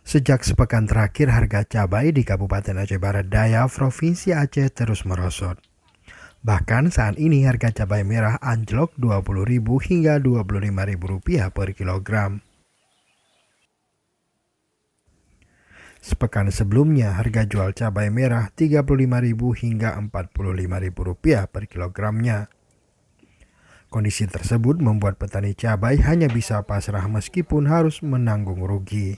Sejak sepekan terakhir, harga cabai di Kabupaten Aceh Barat Daya, Provinsi Aceh terus merosot. Bahkan saat ini harga cabai merah anjlok Rp20.000 hingga Rp25.000 per kilogram. Sepekan sebelumnya, harga jual cabai merah Rp35.000 hingga Rp45.000 per kilogramnya. Kondisi tersebut membuat petani cabai hanya bisa pasrah meskipun harus menanggung rugi.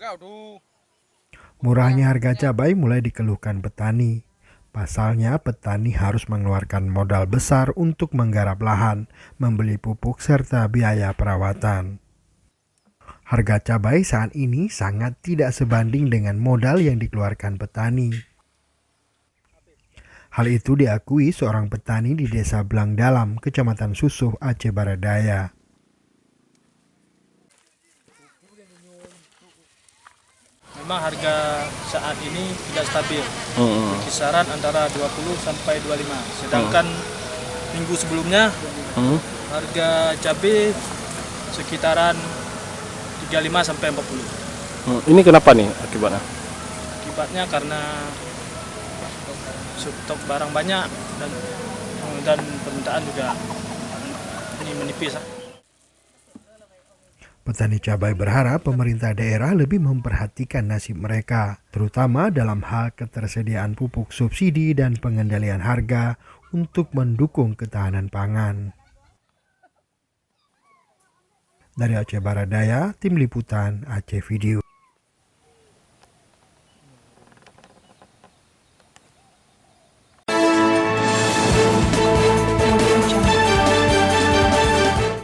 Murahnya harga cabai mulai dikeluhkan petani. Pasalnya, petani harus mengeluarkan modal besar untuk menggarap lahan, membeli pupuk, serta biaya perawatan. Harga cabai saat ini sangat tidak sebanding dengan modal yang dikeluarkan petani. Hal itu diakui seorang petani di Desa Blang Dalam, Kecamatan Susuh, Aceh Barat Daya. Memang harga saat ini tidak stabil, kisaran antara 20 sampai 25. Sedangkan minggu sebelumnya harga cabai sekitaran 35 sampai 40. Ini kenapa nih akibatnya? Akibatnya karena stok barang banyak dan permintaan juga ini menipis. Petani cabai berharap pemerintah daerah lebih memperhatikan nasib mereka, terutama dalam hal ketersediaan pupuk subsidi dan pengendalian harga untuk mendukung ketahanan pangan. Dari Aceh Barat Daya, Tim Liputan Aceh Video.